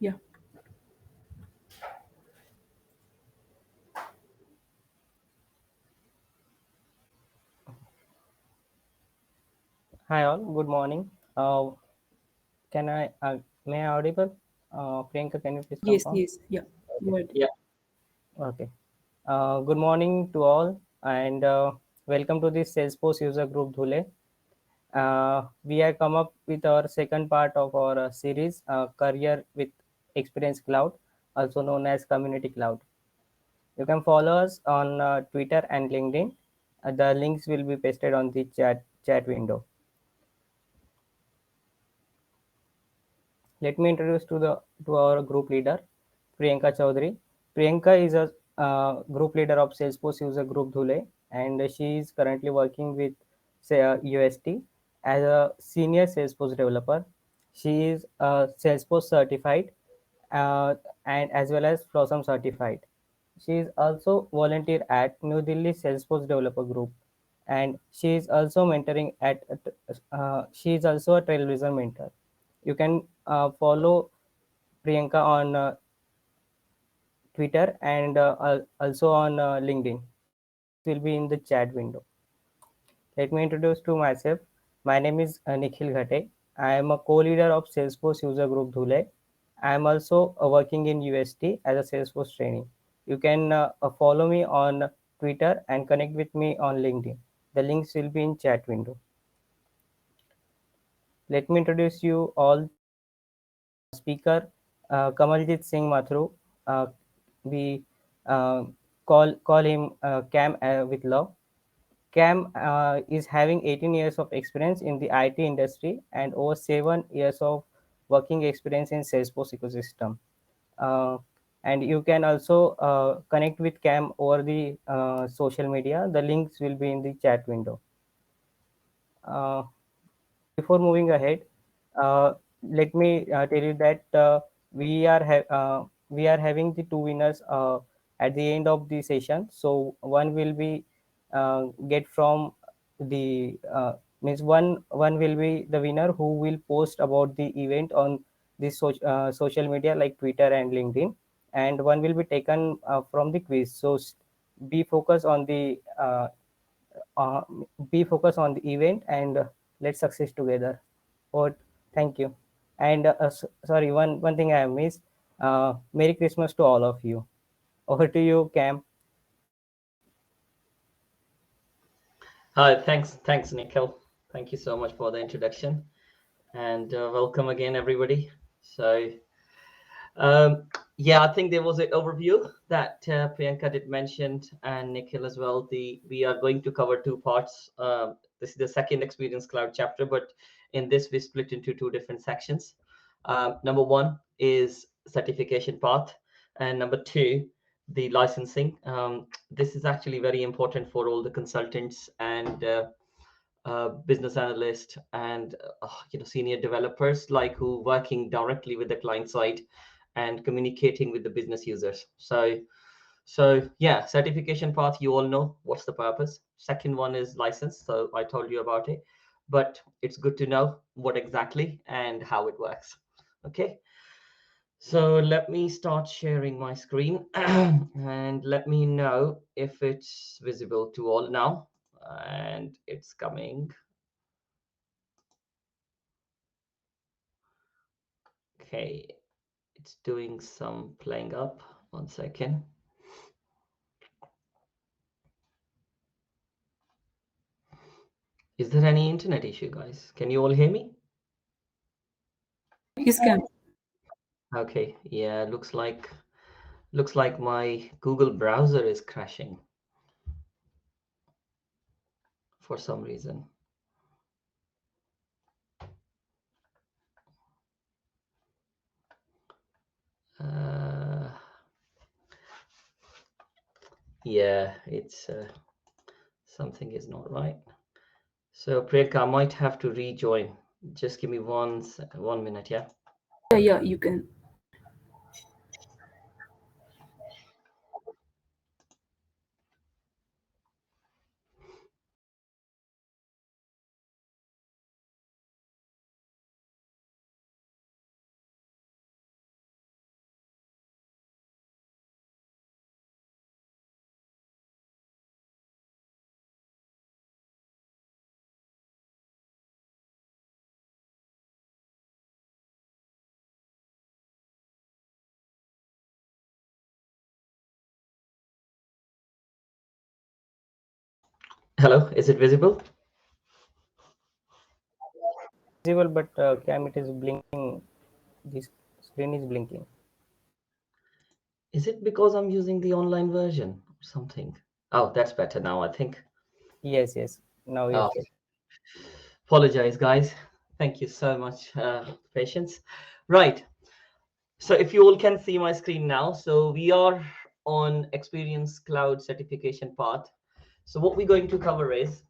Yeah. Hi all, good morning. Can I may I audible? Priyanka, can you please Yes, confirm? yes. Yeah. Okay. Good. Yeah. Okay. Good morning to all, and welcome to this Salesforce user group Dhule. We have come up with our second part of our series, Career with Experience Cloud, also known as Community Cloud. You can follow us on Twitter and LinkedIn. The links will be pasted on the chat window. Let me introduce to our group leader, Priyanka Chaudhary. Priyanka is a group leader of Salesforce user group Dhule, and she is currently working with UST as a senior Salesforce developer. She is Salesforce certified and as well as Blossom certified. She is also volunteer at New Delhi Salesforce Developer Group, and she is also mentoring at. She is also a Trailblazer mentor. You can follow Priyanka on Twitter and also on LinkedIn. It will be in the chat window. Let me introduce to myself. My name is Nikhil Ghate. I am a co-leader of Salesforce user group Dhule. I am also working in UST as a Salesforce trainee. You can follow me on Twitter and connect with me on LinkedIn. The links will be in chat window. Let me introduce you all speaker Kamaljit Singh Mathuru. Uh, we call him Cam with love. Cam is having 18 years of experience in the IT industry and over 7 years of working experience in Salesforce ecosystem. Uh, and you can also connect with Cam over the social media. The links will be in the chat window. Uh, Before moving ahead, let me tell you that we are having the two winners at the end of the session. So one will be get from the means one will be the winner who will post about the event on the social media like Twitter and LinkedIn, and one will be taken from the quiz. So be focused on the uh, be focused on the event and let's success together. Oh, thank you. And sorry, one thing I have missed. Merry Christmas to all of you. Over to you, Cam. Hi, thanks, Nikhil. Thank you so much for the introduction, and welcome again, everybody. So, um, yeah, I think there was an overview that Priyanka did mention, and Nikhil as well. We are going to cover two parts. This is the second Experience Cloud chapter, but in this we split into two different sections. Number one is certification path, and number two, the licensing. This is actually very important for all the consultants and business analysts and senior developers like who working directly with the client side and communicating with the business users. So yeah, certification path, you all know what's the purpose. Second one is license, so I told you about it, but it's good to know what exactly and how it works. Okay, so let me start sharing my screen and let me know if it's visible to all now, and it's coming. Okay, it's doing some playing up. 1 second. Is there any internet issue, guys? Can you all hear me? Yes, Cam. Okay, yeah, looks like my Google browser is crashing for some reason. Uh, yeah, it's something is not right. So Priyanka, I might have to rejoin. Just give me 1 minute, yeah. Yeah, yeah, you can. Hello, is it visible? Visible, but Cam, it is blinking. This screen is blinking. Is it because I'm using the online version or something? Oh, that's better now, I think. Yes, yes. Now Oh, it's better. apologize, guys. Thank you so much, patience. Right. So if you all can see my screen now, so we are on Experience Cloud certification path. So what we're going to cover is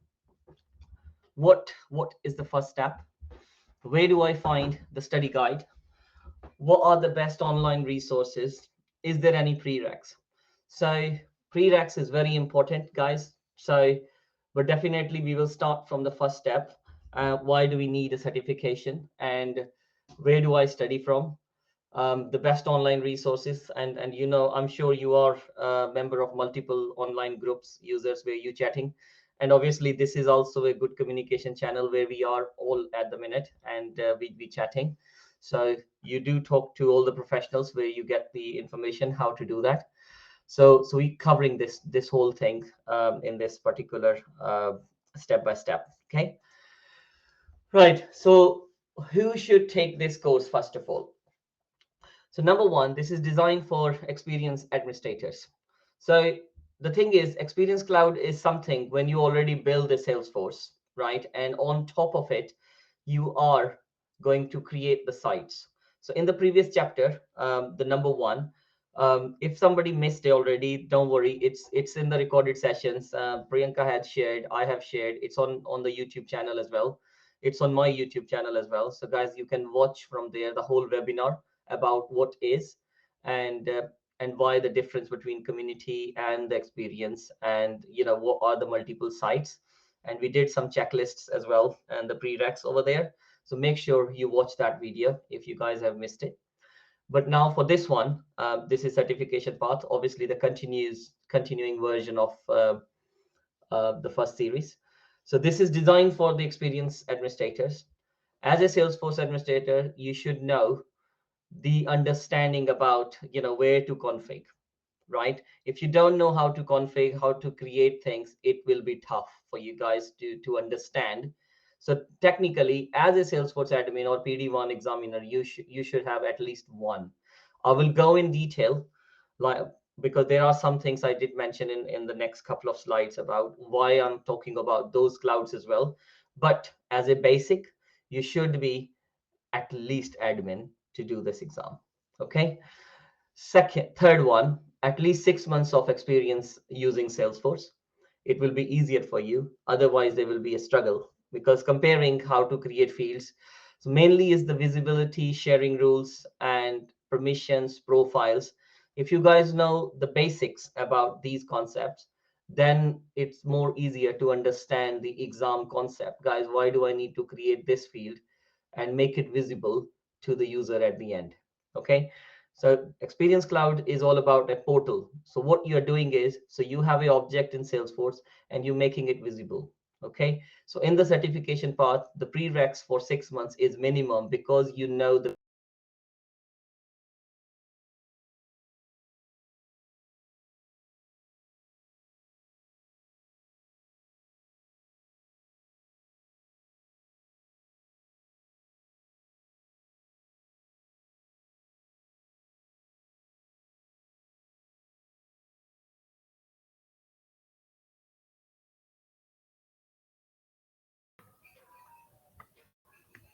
what is the first step? Where do I find the study guide? What are the best online resources? Is there any prereqs? So prereqs is very important, guys. So, but definitely we will start from the first step. Why do we need a certification, and where do I study from? The best online resources, and I'm sure you are a member of multiple online groups, users where you chatting, and obviously this is also a good communication channel where we are all at the minute, and we chatting. So you do talk to all the professionals where you get the information how to do that. So we covering this whole thing in this particular step by step. Okay, right. So who should take this course first of all? So number one, this is designed for experienced administrators. So the thing is, Experience Cloud is something when you already build a Salesforce, right? And on top of it, you are going to create the sites. So in the previous chapter, the number one, if somebody missed it already, don't worry. It's in the recorded sessions. Priyanka had shared, I have shared. It's on the YouTube channel as well. It's on my YouTube channel as well. So guys, you can watch from there the whole webinar about what is and why the difference between community and the experience, and what are the multiple sites, and we did some checklists as well and the prereqs over there. So make sure you watch that video if you guys have missed it. But now for this one, this is certification path, obviously the continuing version of the first series. So this is designed for the experienced administrators. As a Salesforce administrator, you should know the understanding about where to config, right? If you don't know how to config, how to create things, it will be tough for you guys to understand. So technically, as a Salesforce admin or PD1 examiner, you should have at least one. I will go in detail, like, because there are some things I did mention in the next couple of slides about why I'm talking about those clouds as well. But as a basic, you should be at least admin to do this exam. Okay. Third one, at least 6 months of experience using Salesforce. It will be easier for you. Otherwise, there will be a struggle because comparing how to create fields. So mainly is the visibility, sharing rules, and permissions, profiles. If you guys know the basics about these concepts, then it's more easier to understand the exam concept. Guys, why do I need to create this field and make it visible to the user at the end? Okay. So Experience Cloud is all about a portal. So what you're doing is, so you have an object in Salesforce and you're making it visible. Okay. So in the certification path, the prereqs for 6 months is minimum because you know the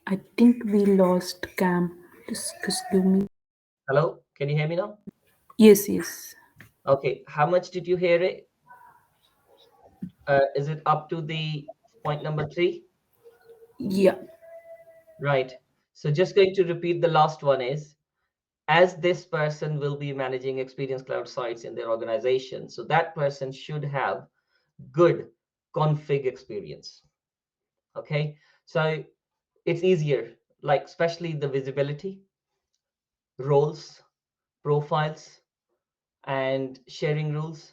I think we lost Cam. Just give me. hello, can you hear me now? Yes, yes. Okay. How much did you hear it? Is it up to the point number 3? Yeah. Right. So just going to repeat the last one is, as this person will be managing Experience Cloud sites in their organization, so that person should have good config experience. Okay, so it's easier, like especially the visibility, roles, profiles, and sharing rules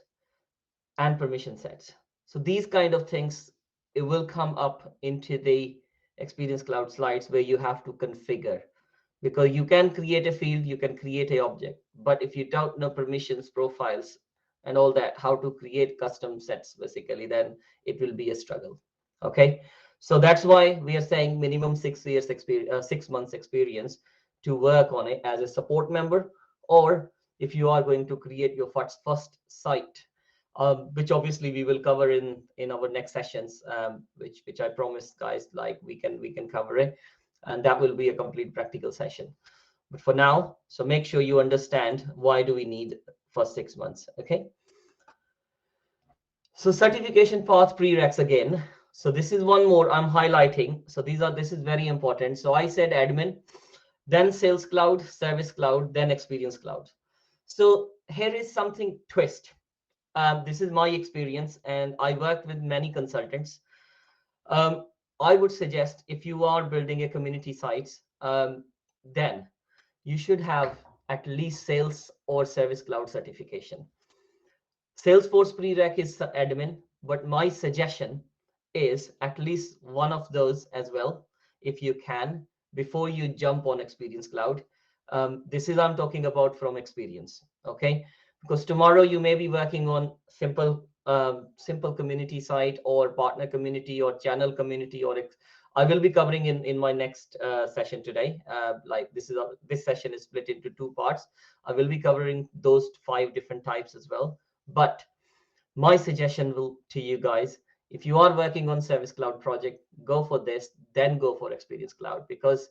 and permission sets. So these kind of things, it will come up into the Experience Cloud slides where you have to configure, because you can create a field, you can create a object, but if you don't know permissions, profiles, and all that, how to create custom sets basically, then it will be a struggle. Okay, so that's why we are saying minimum 6 years experience, 6 months experience to work on it as a support member, or if you are going to create your first site, which obviously we will cover in our next sessions, which I promise guys, like we can cover it, and that will be a complete practical session. But for now, so make sure you understand why do we need for 6 months. Okay, so certification path prereqs again. So this is one more I'm highlighting. So this is very important. So I said admin, then sales cloud, service cloud, then experience cloud. So here is something twist. This is my experience, and I worked with many consultants. I would suggest if you are building a community sites, then you should have at least sales or service cloud certification. Salesforce prereq is admin, but my suggestion is at least one of those as well, if you can, before you jump on Experience Cloud. This is I'm talking about from experience, okay? Because tomorrow you may be working on simple community site or partner community or channel community, or I will be covering in my next session today. Like this session is split into 2 parts. I will be covering those 5 different types as well. But my suggestion to you guys, if you are working on Service Cloud project, go for this, then go for Experience Cloud, because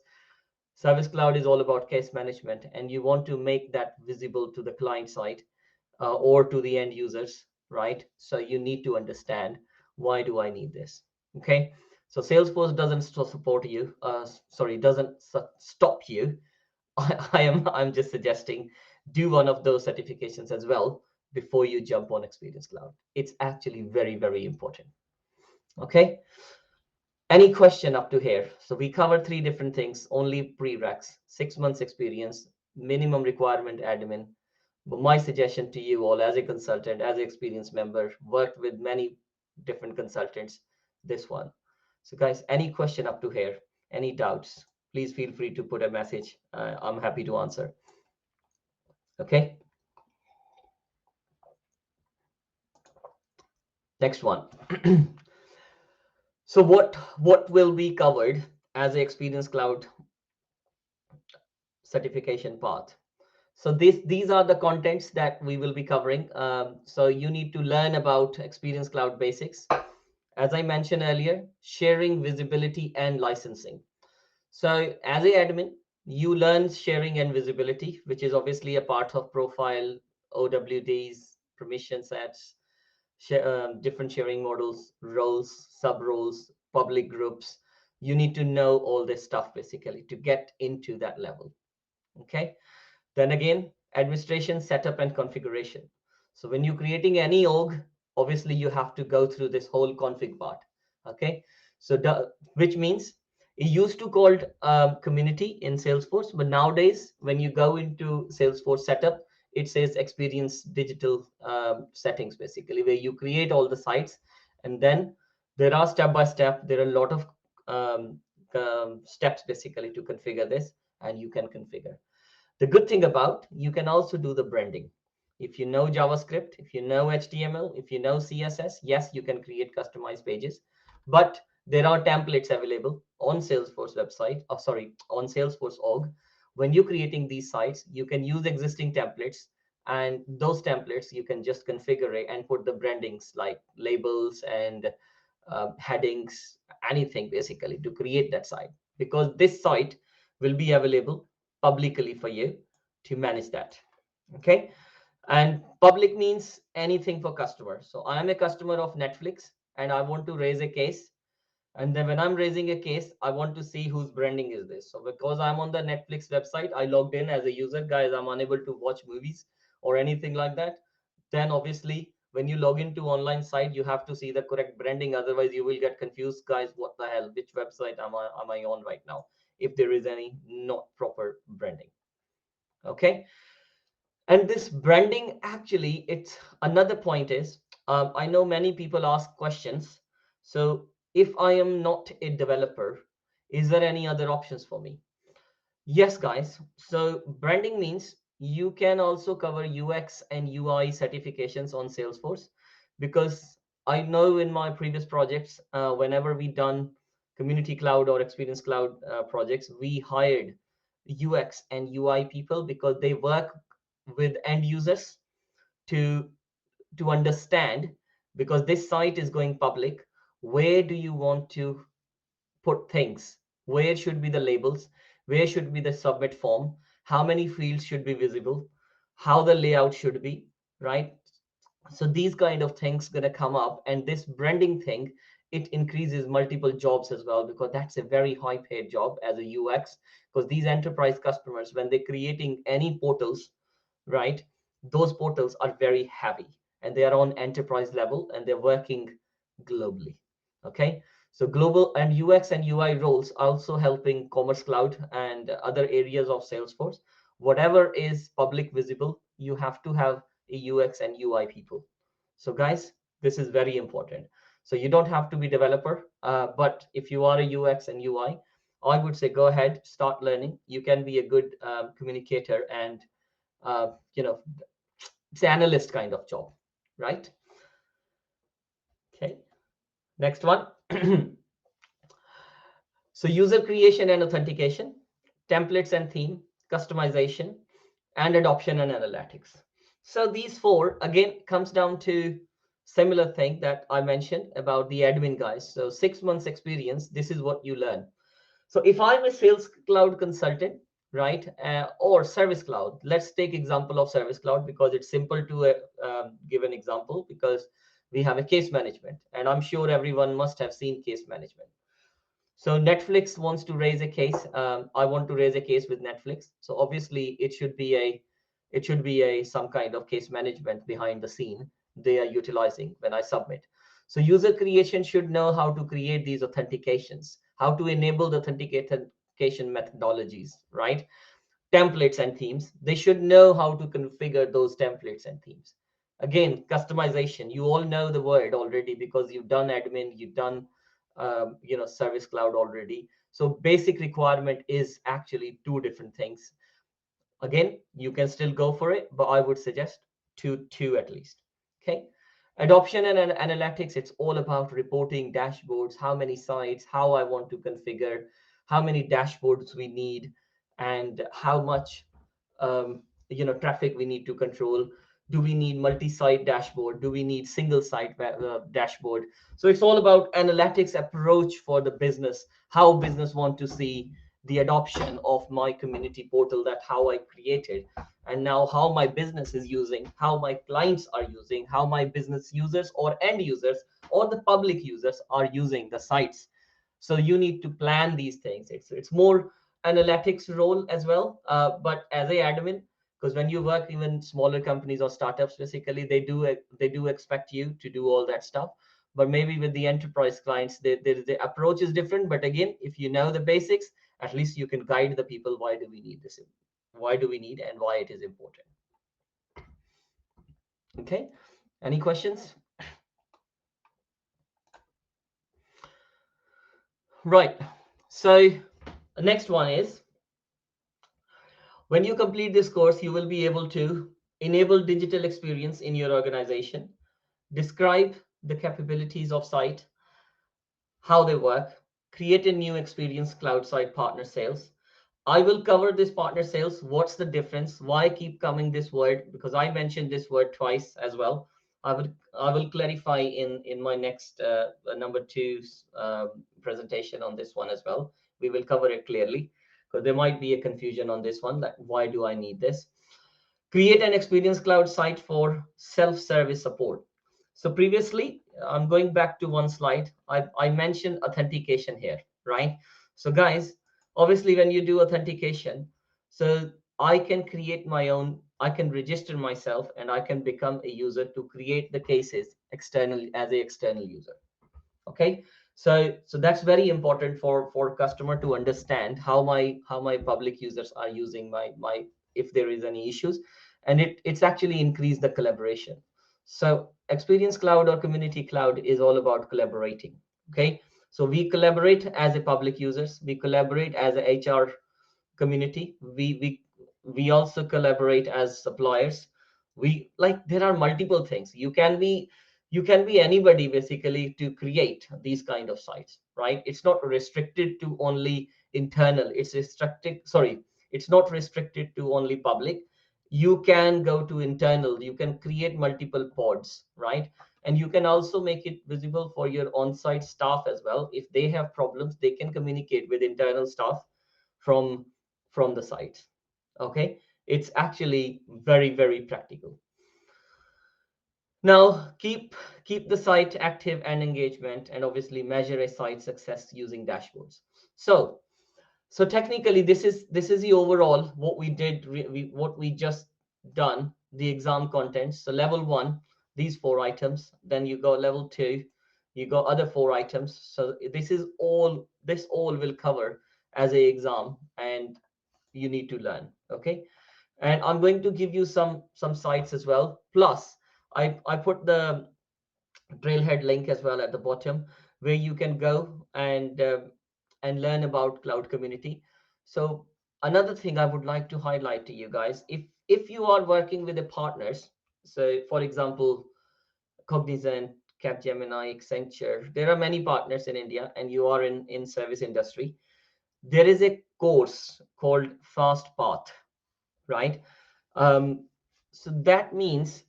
Service Cloud is all about case management, and you want to make that visible to the client side or to the end users, right? So you need to understand, why do I need this? Okay, so Salesforce doesn't support you, doesn't stop you. I'm just suggesting do one of those certifications as well before you jump on Experience Cloud. It's actually very, very important. Okay. Any question up to here? So we covered 3 different things, only prereqs, 6 months experience, minimum requirement admin. But my suggestion to you all as a consultant, as an experienced member, worked with many different consultants, this one. So guys, any question up to here? Any doubts? Please feel free to put a message. I'm happy to answer. Okay. Next one. So what will be covered as an Experience Cloud certification path? So these are the contents that we will be covering. So you need to learn about Experience Cloud basics. As I mentioned earlier, sharing, visibility, and licensing. So as a admin, you learn sharing and visibility, which is obviously a part of profile, OWDs, permission sets, different sharing models, roles, sub roles, public groups. You need to know all this stuff basically to get into that level. Okay. Then again, administration, setup, and configuration. So when you're creating any org, obviously you have to go through this whole config part. Okay. So which means it used to called community in Salesforce, but nowadays when you go into Salesforce setup, it says experience digital settings basically, where you create all the sites, and then there are step by step. There are a lot of steps basically to configure this, and you can configure. The good thing about, you can also do the branding. If you know JavaScript, if you know HTML, if you know CSS, yes, you can create customized pages, but there are templates available on Salesforce website, on Salesforce org. When you're creating these sites, you can use existing templates, and those templates you can just configure it and put the brandings like labels and headings, anything basically to create that site, because this site will be available publicly for you to manage that. Okay. And public means anything for customers. So I am a customer of Netflix and I want to raise a case. And then when I'm raising a case, I want to see whose branding is this. So because I'm on the Netflix website, I logged in as a user, guys, I'm unable to watch movies or anything like that. Then obviously when you log into online site, you have to see the correct branding. Otherwise you will get confused, guys. What the hell, which website am I on right now? If there is any not proper branding. Okay. And this branding, actually, it's another point is, I know many people ask questions. So if I am not a developer, is there any other options for me? Yes, guys. So branding means you can also cover UX and UI certifications on Salesforce, because I know in my previous projects, whenever we done community cloud or experience cloud projects, we hired UX and UI people because they work with end users to understand, because this site is going public, where do you want to put things, where should be the labels, where should be the submit form, how many fields should be visible, how the layout should be, right? So these kind of things going to come up, and this branding thing, it increases multiple jobs as well, because that's a very high paid job as a UX, because these enterprise customers, when they're creating any portals, right, those portals are very heavy, and they are on enterprise level, and they're working globally. Okay, so global and UX and UI roles also helping Commerce Cloud and other areas of Salesforce. Whatever is public visible, you have to have a UX and UI people. So guys, this is very important. So you don't have to be developer, but if you are a UX and UI, I would say go ahead, start learning. You can be a good communicator, and uh, you know, it's an analyst kind of job, right? Okay, next one. So user creation and authentication, templates and theme, customization, and adoption and analytics. So these four again comes down to similar thing that I mentioned about the admin guys. So 6 months experience, this is what you learn. So if I'm a sales cloud consultant, right, or service cloud, let's take example of service cloud, because it's simple to give an example, because we have a case management, and I'm sure everyone must have seen case management. So Netflix wants to raise a case. I want to raise a case with Netflix. So obviously it should be a some kind of case management behind the scene they are utilizing when I submit. So user creation should know how to create these authentications, how to enable the authentication methodologies, right? Templates and themes. They should know how to configure those templates and themes. Again, customization. You all know the word already, because you've done admin, you've done service cloud already. So basic requirement is actually two different things. Again, you can still go for it, but I would suggest two at least. Okay. Adoption and analytics, it's all about reporting, dashboards, how many sites, how I want to configure, how many dashboards we need, and how much traffic we need to control. Do we need multi-site dashboard? Do we need single site dashboard? So it's all about analytics approach for the business, how business want to see the adoption of my community portal, that how I created, and now how my business is using, how my clients are using, how my business users or end users or the public users are using the sites. So you need to plan these things. It's more analytics role as well, but as a admin, because when you work even smaller companies or startups, basically they do expect you to do all that stuff. But maybe with the enterprise clients, the approach is different. But again, if you know the basics, at least you can guide the people, why do we need this, why do we need, and why it is important. Okay, any questions? Right, so the next one is, when you complete this course, you will be able to enable digital experience in your organization, describe the capabilities of site, how they work, create a new experience cloud site partner sales. I will cover this partner sales. What's the difference? Why I keep coming this word? Because I mentioned this word twice as well. I will clarify in my next number two presentation on this one as well. We will cover it clearly, because there might be a confusion on this one, that why do I need this? Create an experience cloud site for self-service support. So previously, I'm going back to one slide. I mentioned authentication here, right? So guys, obviously when you do authentication, so I can create my own, I can register myself, and I can become a user to create the cases externally as a external user. Okay, so that's very important for customer to understand how my public users are using my if there is any issues, and it's actually increased the collaboration. So experience cloud or community cloud is all about collaborating. Okay, so we collaborate as a public users, we collaborate as a HR community, we also collaborate as suppliers. We like there are multiple things. You can be anybody basically to create these kind of sites, right? It's not restricted to only internal. It's not restricted to only public. You can go to internal, you can create multiple pods, right? And you can also make it visible for your on-site staff as well. If they have problems, they can communicate with internal staff from the site. Okay, it's actually very, very practical. Now keep the site active and engagement, and obviously measure a site success using dashboards. So technically this is the overall what we did, what we just done, the exam contents. So level 1, these 4 items, then you go level 2, you go other 4 items. So this all will cover as a exam, and you need to learn. Okay, and I'm going to give you some sites as well. Plus I put the trailhead link as well at the bottom, where you can go and learn about cloud community. So another thing I would like to highlight to you guys, if you are working with the partners, so for example Cognizant, Capgemini, Accenture, there are many partners in India, and you are in service industry, there is a course called Fast Path, right? So that means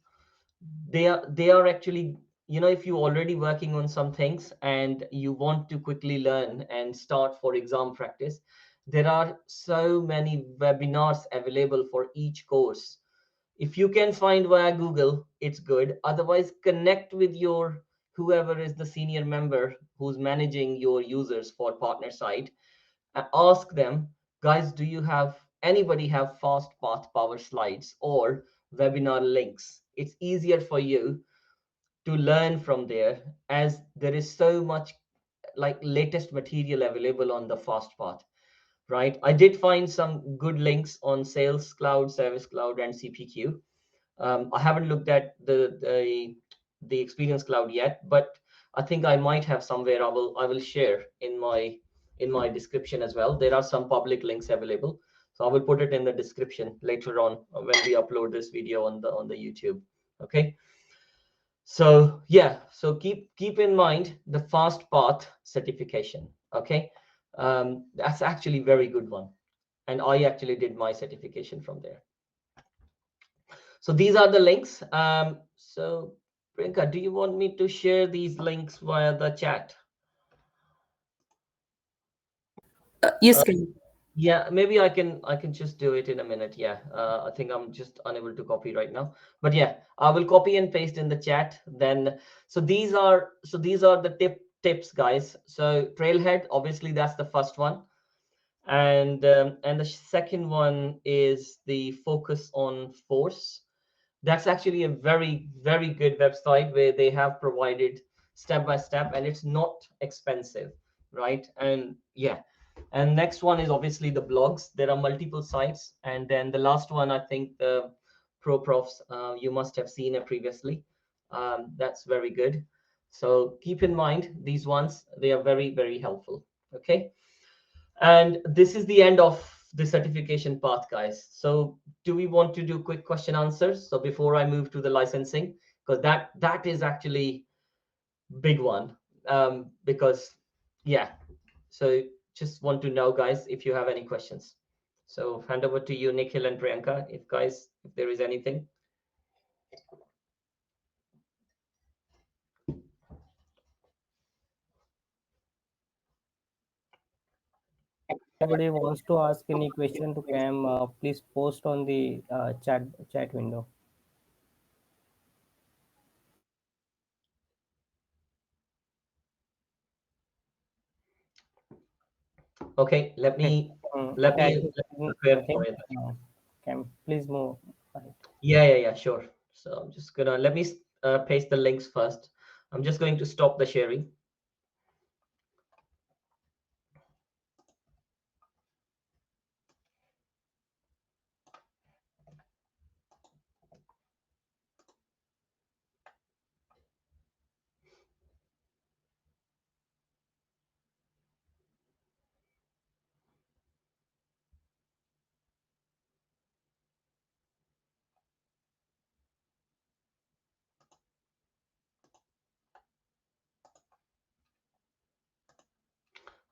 they are actually, if you're already working on some things and you want to quickly learn and start for exam practice, there are so many webinars available for each course. If you can find via Google, it's good. Otherwise, connect with your whoever is the senior member who's managing your users for partner site, and ask them, guys, do you have anybody have fast path power slides or webinar links? It's easier for you to learn from there, as there is so much like latest material available on the fast path, right? I did find some good links on Sales Cloud, Service Cloud, and CPQ. I haven't looked at the Experience Cloud yet, but I think I might have somewhere. I will share in my description as well. There are some public links available, so I will put it in the description later on when we upload this video on the YouTube. Okay. So yeah, so keep in mind the fast path certification. Okay, that's actually very good one, and I actually did my certification from there. So these are the links. So Priyanka, do you want me to share these links via the chat? Yes, Uh, can. yeah, maybe I can just do it in a minute. Yeah, I think I'm just unable to copy right now. But yeah, I will copy and paste in the chat. Then so these are the tips, guys. So Trailhead, obviously that's the first one, and the second one is the focus on force. That's actually a very, very good website where they have provided step by step, and it's not expensive, right? And yeah, and next one is obviously the blogs. There are multiple sites, and then the last one, I think the pro profs, you must have seen it previously. That's very good. So keep in mind these ones, they are very, very helpful. Okay, and this is the end of the certification path, guys. So do we want to do quick question answers? So before I move to the licensing, because that is actually big one. Because yeah, so just want to know, guys, if you have any questions. So hand over to you, Nikhil and Priyanka, if there is anything. Anybody wants to ask any question to Cam, please post on the chat window. Okay, let Okay. me let Chat me is let me prepare nothing. for it. Cam, please move. Right. Yeah, sure. So I'm just gonna let me paste the links first. I'm just going to stop the sharing.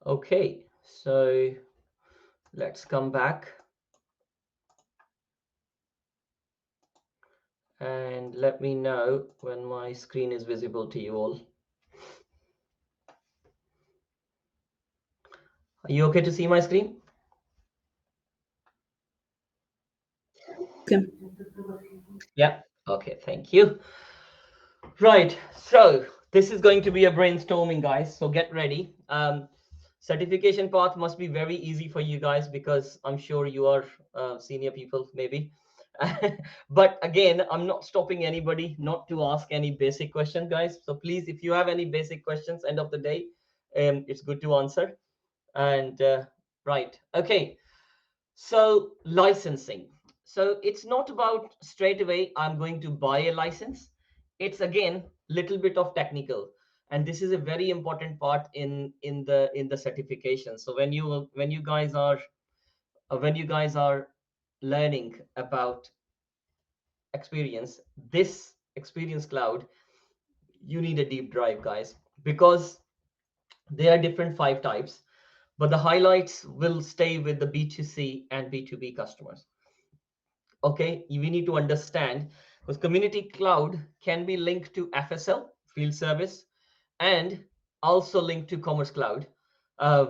Okay, so let's come back and let me know when my screen is visible to you all. Are you okay to see my screen? Okay. Yeah. Okay, thank you. Right. So this is going to be a brainstorming, guys. So get ready. Certification path must be very easy for you guys because I'm sure you are senior people, maybe. But again, I'm not stopping anybody not to ask any basic questions, guys. So please, if you have any basic questions, end of the day, it's good to answer. And right. Okay. So licensing. So it's not about straight away I'm going to buy a license. It's again little bit of technical, and this is a very important part in the certification. So when you guys are learning about experience, this experience cloud, you need a deep dive, guys, because there are different 5 types, but the highlights will stay with the B2C and B2B customers. Okay, we need to understand because community cloud can be linked to FSL, field service, and also linked to commerce cloud,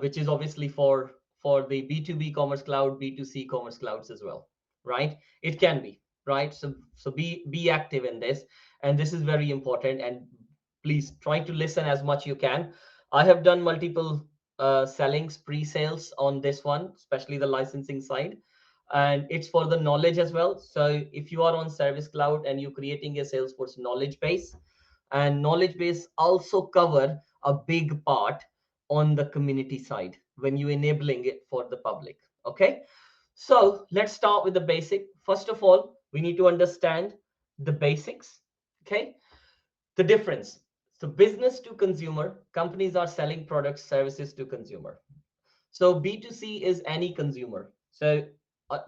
which is obviously for the B2B commerce cloud, B2C commerce clouds as well, right? It can be, right? So be active in this, and this is very important, and please try to listen as much you can. I have done multiple sellings, pre-sales on this one, especially the licensing side, and it's for the knowledge as well. So if you are on Service Cloud and you're creating a Salesforce knowledge base, and knowledge base also cover a big part on the community side when you enabling it for the public. Okay, so let's start with the basic. First of all, we need to understand the basics. Okay, the difference. So business to consumer, companies are selling products, services to consumer. So B2C is any consumer. So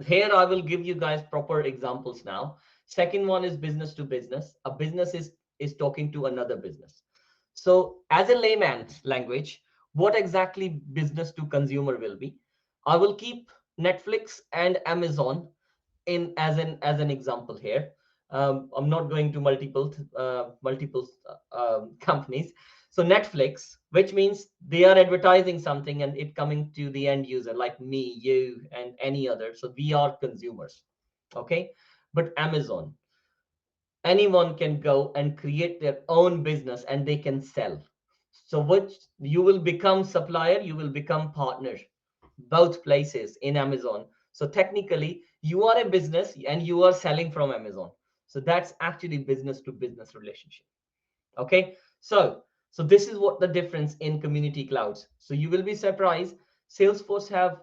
here I will give you guys proper examples now. Second one is business to business. A business is talking to another business. So as a layman's language, what exactly business to consumer will be? I will keep Netflix and Amazon in as an example here. I'm not going to multiple companies. So Netflix, which means they are advertising something and it coming to the end user like me, you, and any other. So we are consumers. Okay, but Amazon, anyone can go and create their own business and they can sell. So what you will become supplier, you will become partner, both places in Amazon. So technically, you are a business and you are selling from Amazon. So that's actually business to business relationship. Okay, so this is what the difference in community clouds. So you will be surprised. Salesforce have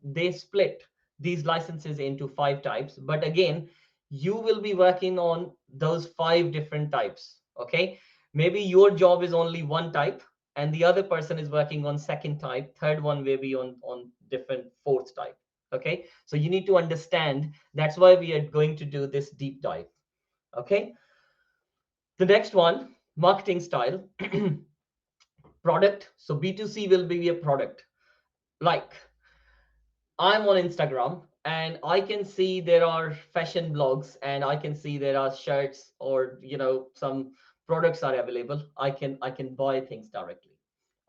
they split these licenses into 5 types, but again, you will be working on those 5 different types. Okay, maybe your job is only one type and the other person is working on second type, third one may be on different fourth type. Okay, so you need to understand, that's why we are going to do this deep dive. Okay, the next one, marketing style. Product. So B2C will be a product. Like I'm on Instagram and I can see there are fashion blogs and I can see there are shirts or some products are available. I can buy things directly.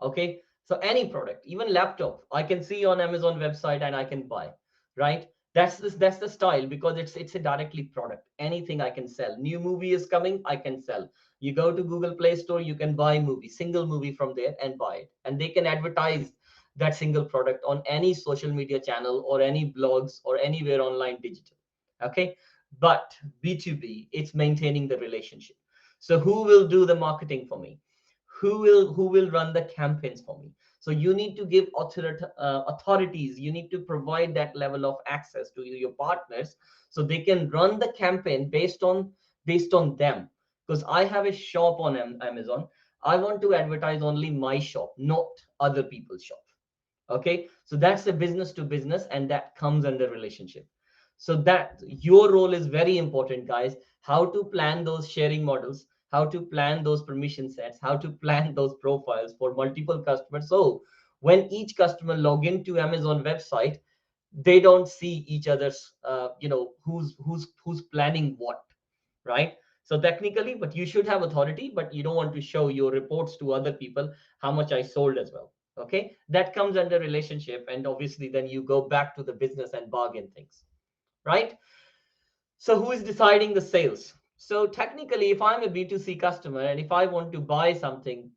Okay, so any product, even laptop, I can see on Amazon website and I can buy, right? That's the style because it's a directly product. Anything I can sell. New movie is coming, I can sell. You go to Google Play Store, you can buy movie, single movie from there and buy it, and they can advertise that single product on any social media channel or any blogs or anywhere online digital. Okay, but B2B, it's maintaining the relationship. So who will do the marketing for me? Who will run the campaigns for me? So you need to give authorities, you need to provide that level of access to your partners so they can run the campaign based on them. Because I have a shop on Amazon, I want to advertise only my shop, not other people's shop. Okay, so that's the business to business and that comes under relationship. So that your role is very important, guys. How to plan those sharing models, how to plan those permission sets, how to plan those profiles for multiple customers. So When each customer log into Amazon website, they don't see each other's, who's planning what, right? So technically, but you should have authority, but you don't want to show your reports to other people how much I sold as well. Okay, that comes under relationship, and obviously then you go back to the business and bargain things, right? So who is deciding the sales? So technically, if I'm a B2C customer and if I want to buy something,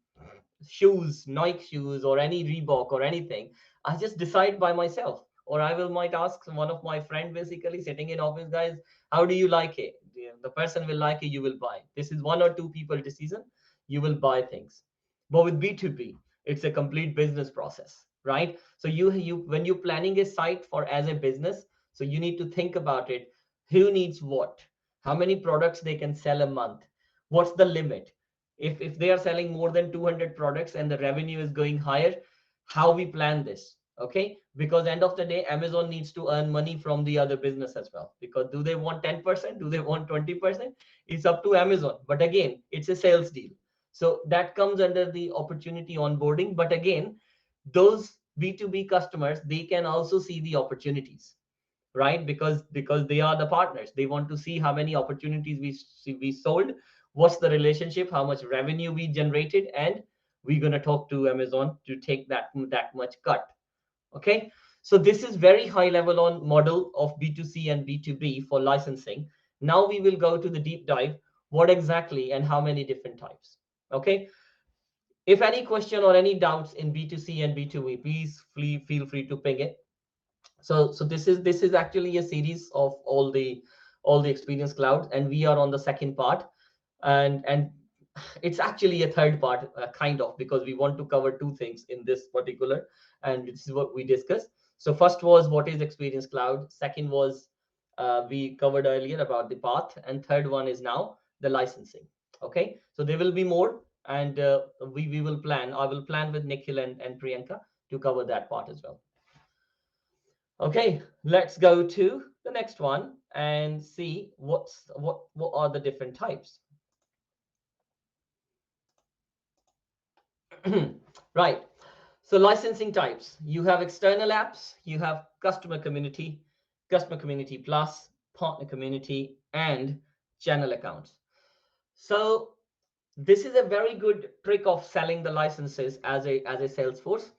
shoes, Nike shoes, or any Reebok or anything, I just decide by myself. Or I will might ask one of my friend, basically sitting in office, guys, how do you like it? The person will like it, you will buy. This is one or two people decision, you will buy things. But with B2B, it's a complete business process, right? So you when you're planning a site for as a business, so you need to think about it. Who needs what? How many products they can sell a month? What's the limit? If they are selling more than 200 products and the revenue is going higher, how we plan this? Okay, because end of the day, Amazon needs to earn money from the other business as well, because do they want 10%, do they want 20%? It's up to Amazon, but again, it's a sales deal. So that comes under the opportunity onboarding. But again, those B2B customers, they can also see the opportunities, right? Because they are the partners, they want to see how many opportunities we sold, what's the relationship, how much revenue we generated, and we're going to talk to Amazon to take that much cut. Okay, so this is very high level on model of B2C and B2B for licensing. Now we will go to the deep dive, what exactly and how many different types. Okay, if any question or any doubts in B2C and B2B, please feel free to ping it. So this is actually a series of all the experience cloud, and we are on the second part. And it's actually a third part, kind of, because we want to cover two things in this particular, and this is what we discussed. So first was what is experience cloud, second was we covered earlier about the path, and third one is now the licensing. Okay, so there will be more, and we will plan, I will plan with Nikhil and Priyanka to cover that part as well. Okay, let's go to the next one and see what are the different types. Right. So licensing types. You have external apps, you have customer community plus, partner community, and channel accounts. So this is a very good trick of selling the licenses as a Salesforce.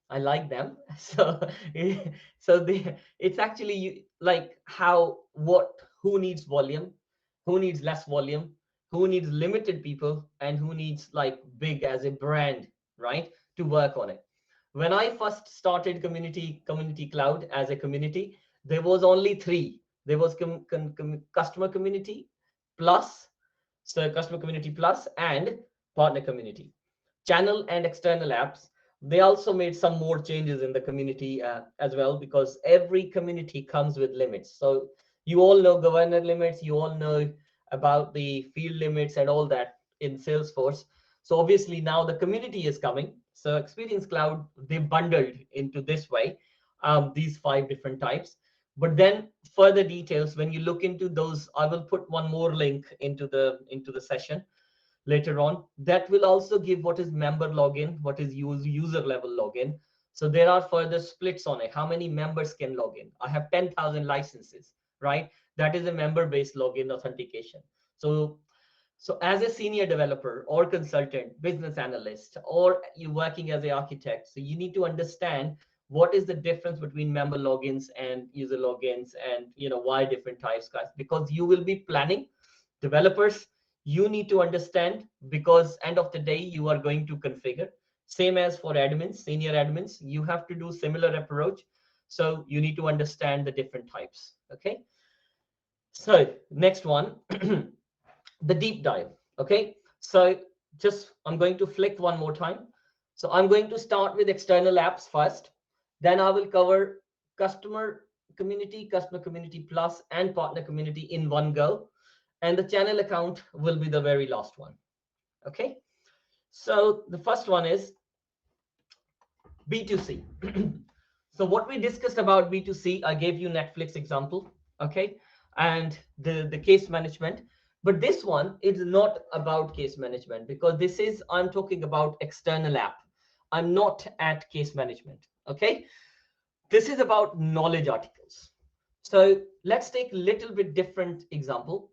I like them. So it's actually like how what who needs volume, who needs less volume, who needs limited people, and who needs like big as a brand, right? To work on it. When I first started community cloud as a community, there was only three. There was customer community plus, so customer community plus, and partner community. Channel and external apps, they also made some more changes in the community as well, because every community comes with limits. So you all know governor limits, you all know about the field limits and all that in Salesforce. So obviously now the community is coming. So experience cloud, they bundled into this way, these five different types. But then further details, when you look into those, I will put one more link into the session later on. That will also give what is member login, what is user level login. So there are further splits on it. How many members can log in? I have 10,000 licenses, right? That is a member based login authentication. So as a senior developer or consultant, business analyst, or you working as an architect, so you need to understand what is the difference between member logins and user logins, and why different types, guys, because you will be planning. Developers, you need to understand, because end of the day you are going to configure. Same as for admins, senior admins, you have to do similar approach. So you need to understand the different types. Okay, so next one, the deep dive. Okay, so just I'm going to flick one more time. So I'm going to start with external apps first, then I will cover customer customer community plus, and partner community in one go, and the channel account will be the very last one. Okay, so the first one is B2C. So what we discussed about B2C, I gave you Netflix example, okay, and the case management. But this one is not about case management, because this is, I'm talking about external app. I'm not at case management. Okay, this is about knowledge articles. So let's take a little bit different example,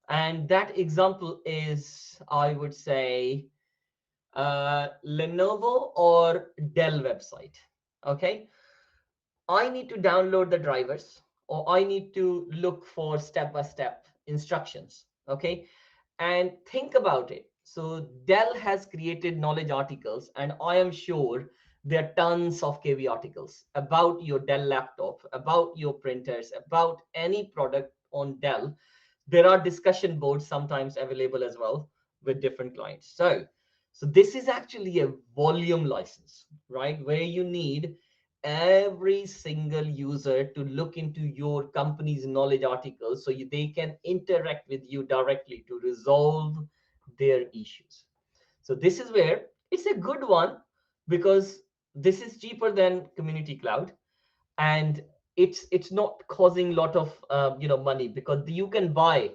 and that example is, I would say, Lenovo or Dell website. Okay, I need to download the drivers, or I need to look for step-by-step instructions. Okay, and think about it. So Dell has created knowledge articles, and I am sure there are tons of KV articles about your Dell laptop, about your printers, about any product on Dell. There are discussion boards sometimes available as well with different clients. So this is actually a volume license, right? Where you need every single user to look into your company's knowledge articles so they can interact with you directly to resolve their issues. So this is where it's a good one, because this is cheaper than community cloud, and it's not causing a lot of money, because you can buy,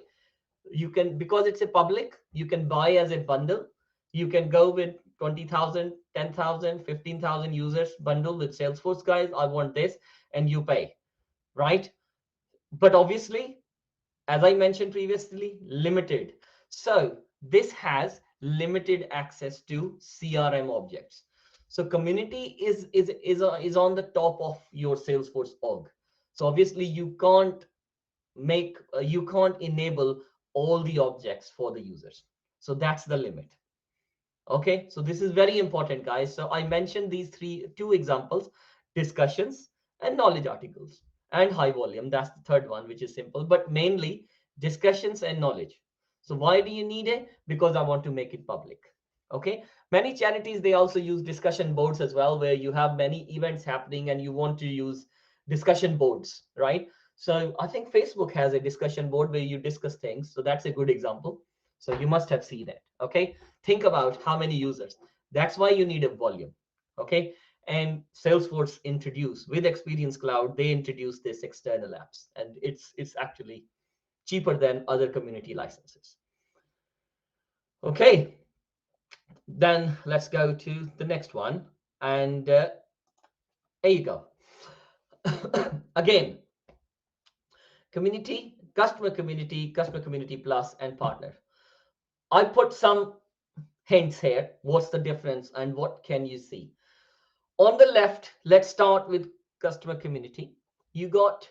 you can, because it's a public, you can buy as a bundle. You can go with 20,000, 10,000, 15,000 users bundle with Salesforce. Guys, I want this, and you pay, right? But obviously, as I mentioned previously, limited. So this has limited access to CRM objects. So community is on the top of your Salesforce org. So obviously you can't enable all the objects for the users. So that's the limit. Okay, so this is very important, guys. So I mentioned these two examples: discussions and knowledge articles, and high volume. That's the third one, which is simple, but mainly discussions and knowledge. So why do you need it? Because I want to make it public. Okay, many charities, they also use discussion boards as well, where you have many events happening and you want to use discussion boards, right? So I think Facebook has a discussion board where you discuss things. So that's a good example. So you must have seen it. Okay, think about how many users. That's why you need a volume. Okay, and Salesforce introduced with Experience Cloud, they introduced this external apps, and it's actually cheaper than other community licenses. Okay, then let's go to the next one, and there you go. Again, community, customer community plus, and partner. I put some hints here. What's the difference and what can you see? On the left, let's start with customer community. You got,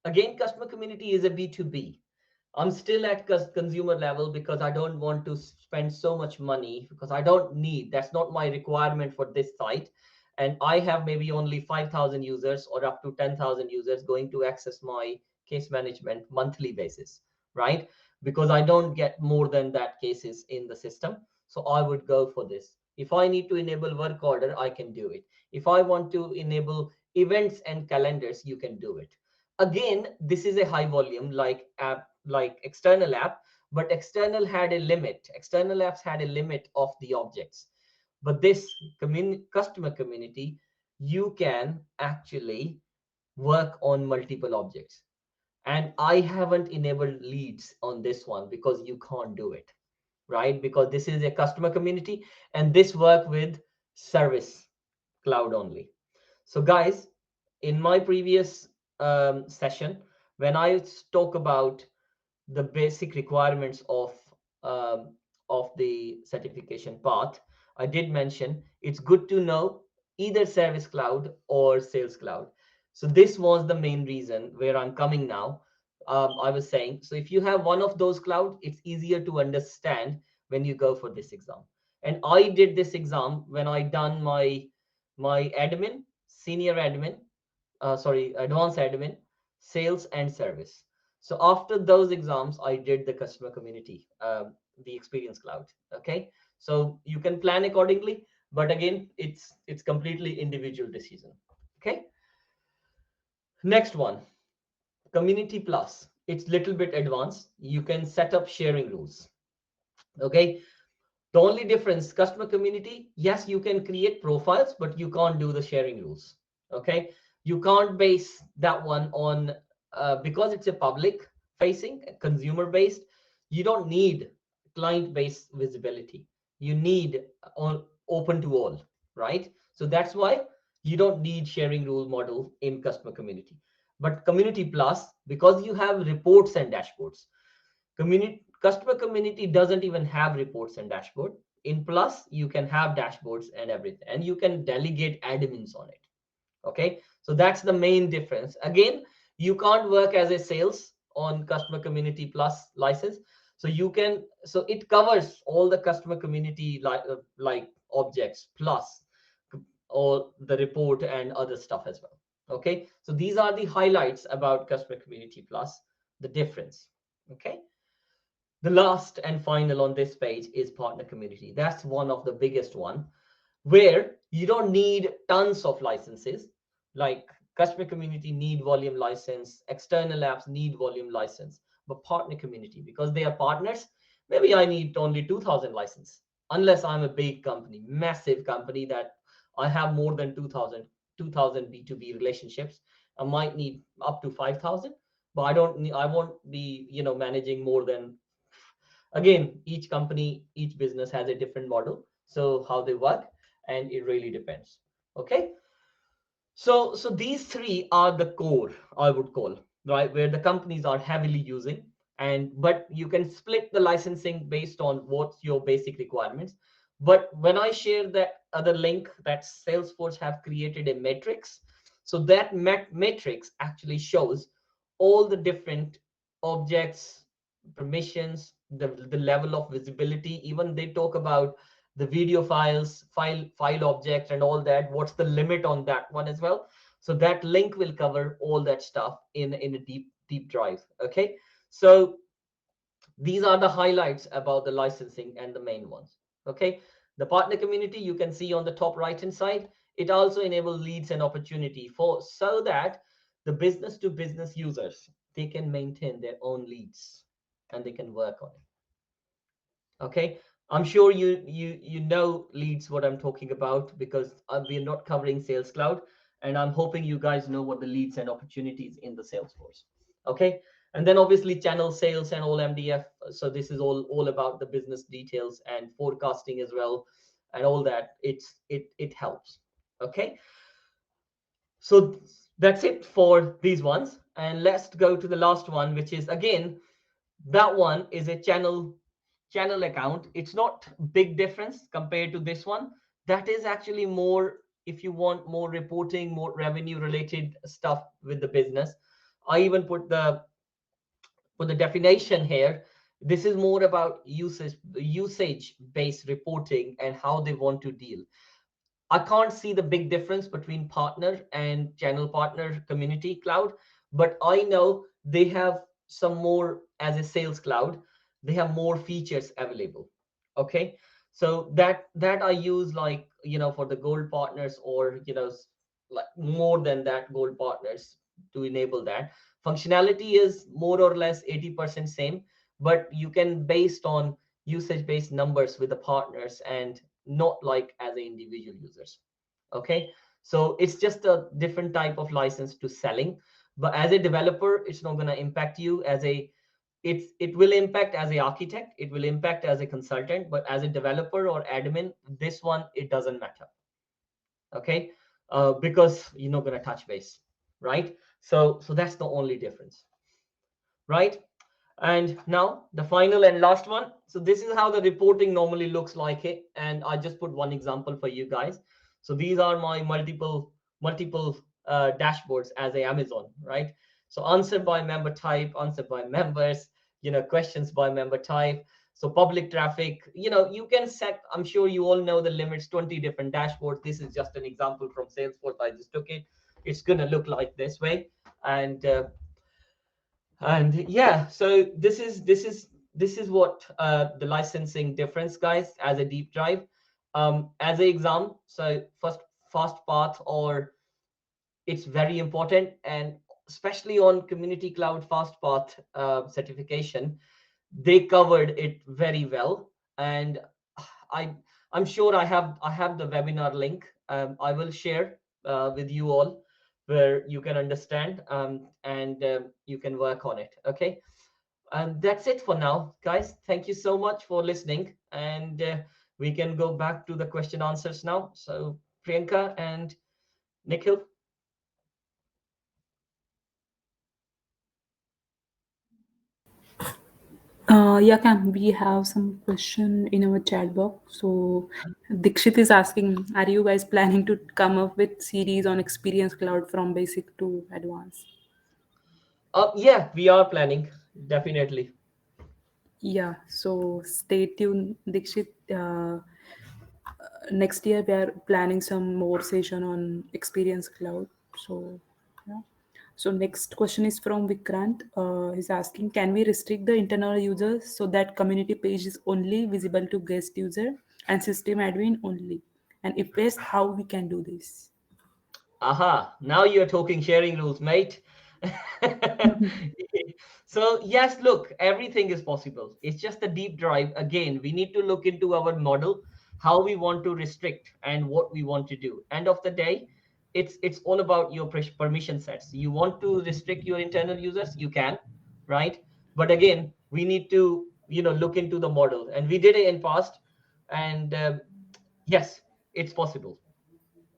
again, customer community is a B2B. I'm still at consumer level because I don't want to spend so much money, because I don't need, that's not my requirement for this site. And I have maybe only 5,000 users or up to 10,000 users going to access my case management monthly basis, right? Because I don't get more than that cases in the system. So I would go for this. If I need to enable work order, I can do it. If I want to enable events and calendars, you can do it. Again, this is a high volume like app, like external app, but external had a limit. External apps had a limit of the objects. But this customer community, you can actually work on multiple objects. And I haven't enabled leads on this one because you can't do it, right? Because this is a customer community, and this work with Service Cloud only. So guys, in my previous session, when I talk about the basic requirements of the certification path, I did mention it's good to know either Service Cloud or Sales Cloud. So this was the main reason where I'm coming now. I was saying, so if you have one of those cloud, it's easier to understand when you go for this exam. And I did this exam when I done my admin, senior admin, advanced admin, sales, and service. So after those exams, I did the customer community, the Experience Cloud. Okay, so you can plan accordingly, but again, it's completely individual decision. Okay, next one, Community Plus. It's little bit advanced. You can set up sharing rules. Okay, the only difference, customer community, yes, you can create profiles, but you can't do the sharing rules. Okay, you can't base that one on because it's a public facing, consumer based. You don't need client based visibility. You need on open to all, right? So that's why you don't need sharing rule model in customer community. But community plus, because you have reports and dashboards, customer community doesn't even have reports and dashboard. In plus, you can have dashboards and everything, and you can delegate admins on it. Okay, so that's the main difference. Again, you can't work as a sales on customer community plus license. So you can, so it covers all the customer community like objects plus all the report and other stuff as well. Okay, so these are the highlights about customer community plus, the difference. Okay, the last and final on this page is partner community. That's one of the biggest one, where you don't need tons of licenses. Like customer community need volume license, external apps need volume license, but partner community, because they are partners, maybe I need only 2000 license, unless I'm a big company, massive company that I have more than 2000 B2B relationships. I might need up to 5000, but I won't be, managing more than, again, each company, each business has a different model, so how they work, and it really depends. Okay, so these three are the core, I would call, right, where the companies are heavily using. And but you can split the licensing based on what's your basic requirements. But when I share that other link that Salesforce have created a matrix, so that matrix actually shows all the different objects, permissions, the level of visibility. Even they talk about the video files, file object, and all that. What's the limit on that one as well? So that link will cover all that stuff in a deep drive. Okay, so these are the highlights about the licensing and the main ones. Okay, the partner community, you can see on the top right hand side, it also enables leads and opportunity for, so that the business to business users, they can maintain their own leads and they can work on it. Okay, I'm sure you know leads, what I'm talking about, because we're not covering Sales Cloud, and I'm hoping you guys know what the leads and opportunities in the Salesforce. Okay, and then obviously channel sales and all MDF. So this is all about the business details and forecasting as well, and all that. It helps. Okay, so that's it for these ones, and let's go to the last one, which is, again, that one is a channel account. It's not big difference compared to this one. That is actually more, if you want more reporting, more revenue related stuff with the business. I even put the definition here. This is more about usage based reporting and how they want to deal. I can't see the big difference between partner and channel partner community cloud, but I know they have some more. As a sales cloud, they have more features available. Okay, so that I use, like, for the gold partners, or like more than that gold partners, to enable that functionality is more or less 80% same, but you can, based on usage based numbers with the partners, and not like as a individual users. Okay, so it's just a different type of license to selling. But as a developer, it's not going to impact you as a, it will impact as a architect, it will impact as a consultant, but as a developer or admin, this one, it doesn't matter. Okay, because you're not going to touch base, right? So that's the only difference, right? And now the final and last one. So this is how the reporting normally looks like it. And I just put one example for you guys. So these are my multiple dashboards as a Amazon, right? So answer by member type, answer by members, questions by member type. So public traffic, you can set, I'm sure you all know the limits, 20 different dashboards. This is just an example from Salesforce. I just took it. It's going to look like this way. And yeah, so this is what the licensing difference, guys, as a deep dive. As an exam, so first, fast path, or it's very important, and especially on community cloud fast path certification, they covered it very well. And i I'm sure I have the webinar link. I will share with you all, where you can understand, and you can work on it. Okay, and that's it for now, guys. Thank you so much for listening, and we can go back to the question answers now. So Priyanka and Nikhil? Yeah, Cam, we have some question in our chat box. So Dikshit is asking, are you guys planning to come up with series on Experience Cloud from basic to advanced? Yeah, we are planning, definitely. Yeah, so stay tuned, Dikshit. Next year we are planning some more session on Experience Cloud. So yeah. So next question is from Vikrant. He's asking, can we restrict the internal users so that community page is only visible to guest user and system admin only? And if yes, how we can do this? Aha, now you're talking sharing rules, mate. So, yes, look, everything is possible. It's just a deep dive. Again, we need to look into our model, how we want to restrict and what we want to do. End of the day, it's all about your permission sets. You want to restrict your internal users, you can, right? But again, we need to, look into the model. And we did it in past. And yes, it's possible.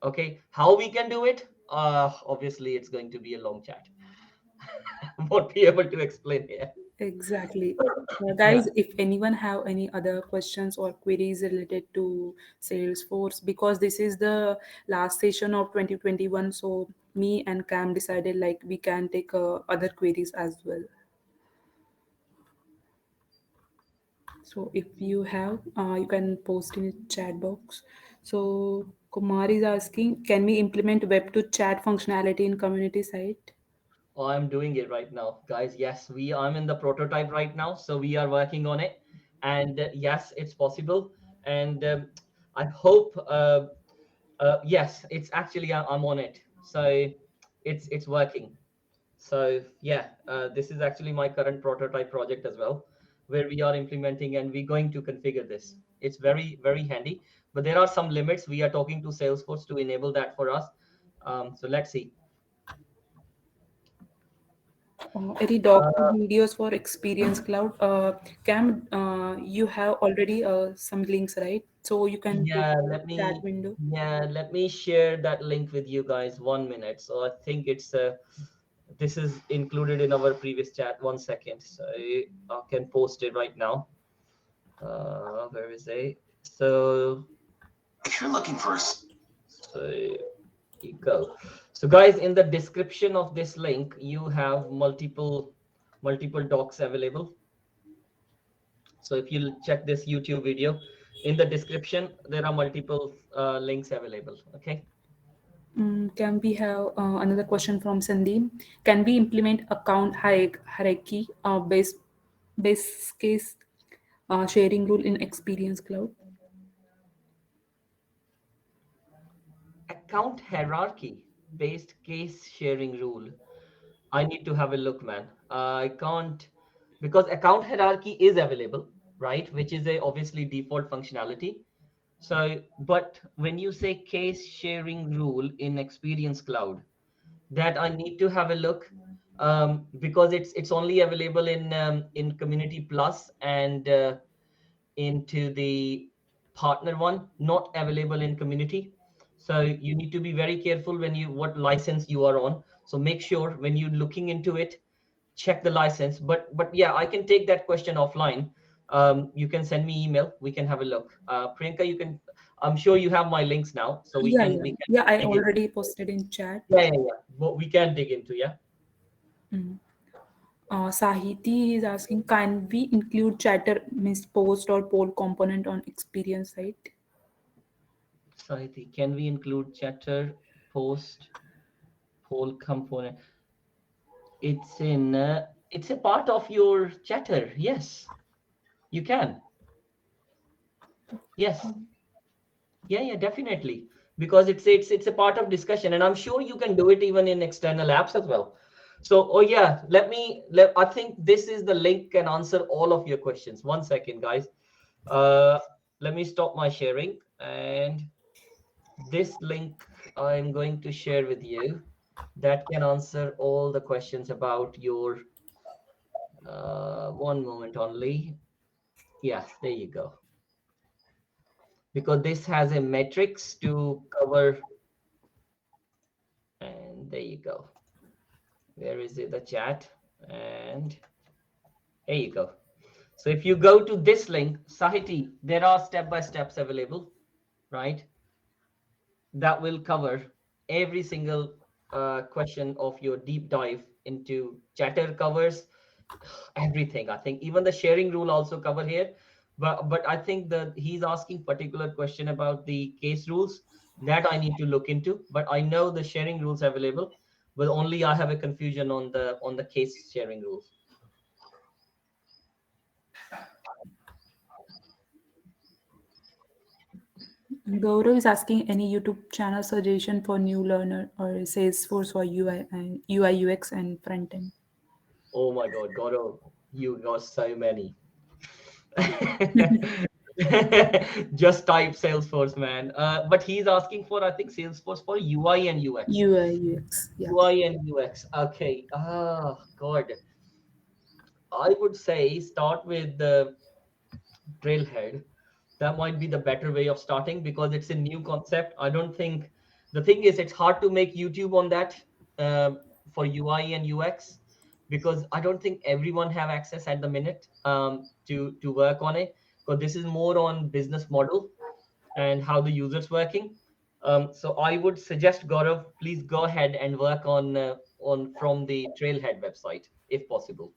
Okay, how we can do it? Obviously, it's going to be a long chat. Won't be able to explain here. Exactly. Yeah. Guys, if anyone have any other questions or queries related to Salesforce, because this is the last session of 2021, so me and Cam decided like we can take other queries as well. So if you have, you can post in the chat box. So Kumar is asking, can we implement web to chat functionality in community site? Oh, I'm doing it right now, guys. Yes, I'm in the prototype right now, so we are working on it, and yes, it's possible. And I hope, yes, it's actually I'm on it, so it's working. So yeah, this is actually my current prototype project as well, where we are implementing and we're going to configure this. It's very, very handy, but there are some limits. We are talking to Salesforce to enable that for us. So let's see. Any doc videos for Experience Cloud? Cam, you have already some links, right? So you can put Yeah, the chat window. let me share that link with you guys. 1 minute. So I think it's this is included in our previous chat. 1 second. So I can post it right now. Where is it? So if you're looking for so you go. So guys, in the description of this link, you have multiple docs available. So if you check this YouTube video, in the description there are multiple links available. Okay. Can we have another question from Sandeep? Can we implement account hierarchy base case sharing rule in Experience Cloud? Account hierarchy based case sharing rule. I need to have a look, man. I can't, because account hierarchy is available, right? Which is a obviously default functionality. So, but when you say case sharing rule in Experience Cloud, that I need to have a look, because it's only available in Community Plus and into the partner one, not available in Community. So you need to be very careful when you what license you are on. So make sure when you're looking into it, check the license. But yeah, I can take that question offline. You can send me email. We can have a look. Priyanka, you can. I'm sure you have my links now, so we Yeah, can yeah, we can yeah. I dig it. already posted in chat. Yeah. But we can dig into, yeah. Mm. Sahiti is asking, can we include chatter means post or poll component on Experience site? Sahiti, can we include chatter, post, poll component? It's a part of your chatter. Yes, you can. Yes. Yeah, definitely. Because it's a part of discussion, and I'm sure you can do it even in external apps as well. So, oh yeah, I think this is the link can answer all of your questions. 1 second, guys. Uh, Let me stop my sharing, and this link I'm going to share with you that can answer all the questions about your 1 moment only. Yeah, there you go. because this has a matrix to cover. And there you go. Where is it? The chat. And here you go. So if you go to this link, Sahiti, there are step-by-steps available, right? That will cover every single question of your deep dive into chatter covers everything. I think even the sharing rule also cover here. But I think that he's asking particular question about the case rules that I need to look into. But I know the sharing rules available, but only I have a confusion on the case sharing rules. Gaurav is asking any YouTube channel suggestion for new learner or Salesforce for UI and UI UX and front end. Oh my God, Gaurav, you got so many. Just type Salesforce, man. But he's asking for, I think, Salesforce for UI and UX. UI UX, yeah. UI and UX. Okay. Oh God. I would say start with the Trailhead. That might be the better way of starting because it's a new concept. I don't think the thing is it's hard to make YouTube on that for UI and UX because I don't think everyone have access at the minute to work on it because this is more on business model and how the user's working. So I would suggest Gaurav, please go ahead and work on from the Trailhead website if possible.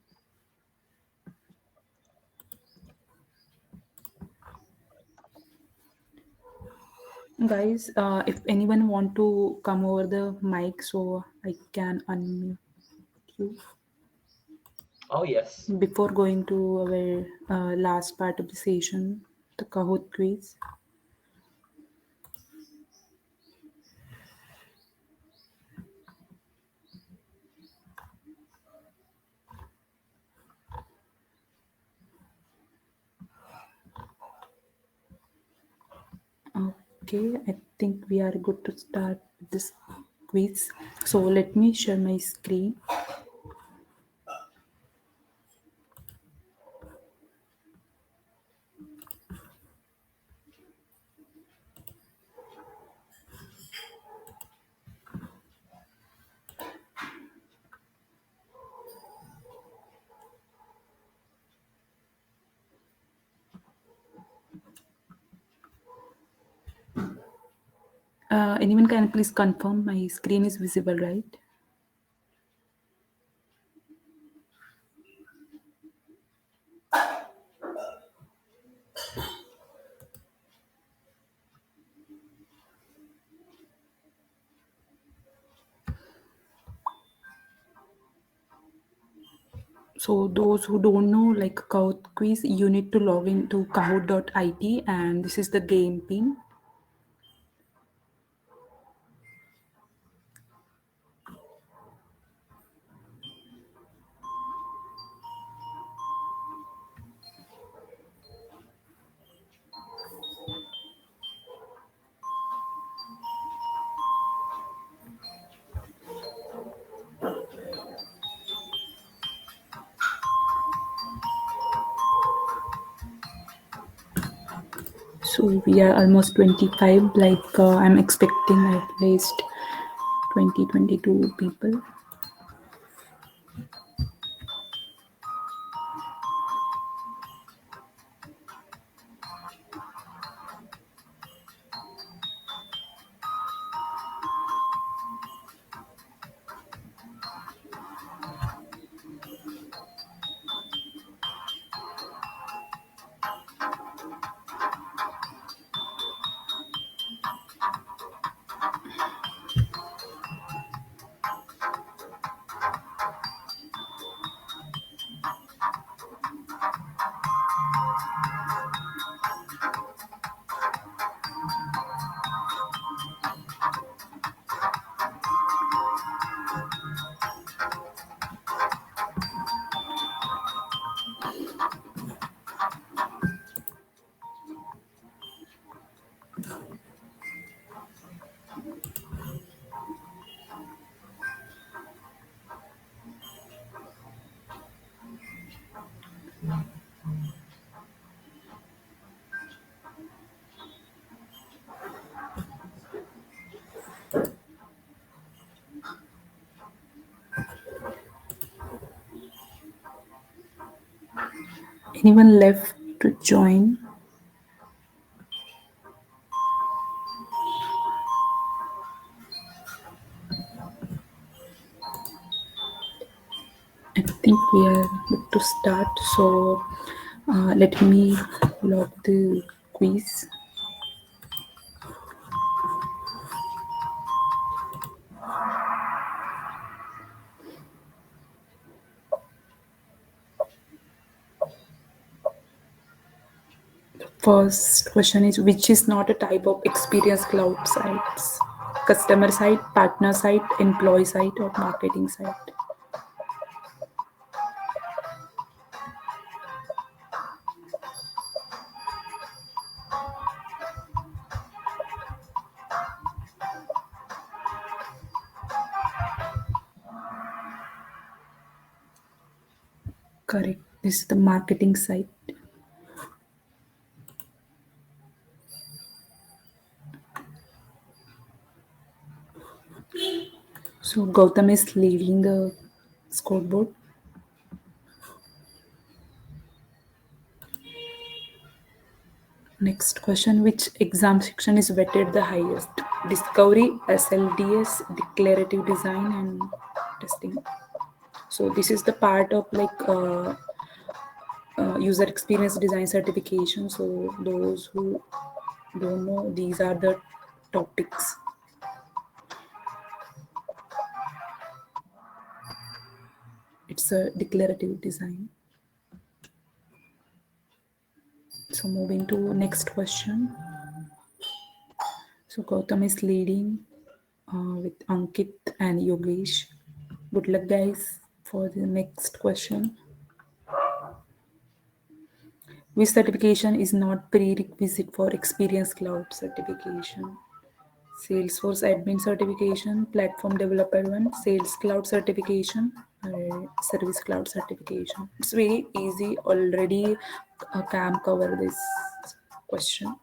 Guys, if anyone want to come over the mic, so I can unmute you Oh yes. before going to our last part of the session, the Kahoot quiz. Okay, I think we are good to start with this quiz. So let me share my screen. Anyone can please confirm my screen is visible, right? So those who don't know, like Kahoot quiz, you need to log into kahoot.it and this is the game pin. So we are almost 25, like I'm expecting at least 22 people. Anyone left to join? I think we are good to start. So let me log the quiz. First question is, which is not a type of experience cloud sites? Customer site, partner site, employee site, or marketing site? Correct. This is the marketing site. So Gautam is leading the scoreboard. Next question, which exam section is weighted the highest? Discovery, SLDS, declarative design, and testing. So this is the part of user experience design certification. So those who don't know, these are the topics. It's a declarative design. So moving to next question. So Gautam is leading with Ankit and Yogesh. Good luck, guys, for the next question. Which certification is not prerequisite for Experience Cloud certification? Salesforce Admin certification, Platform Developer one, Sales Cloud certification, Service Cloud certification. It's very easy. Already Cam cover this question.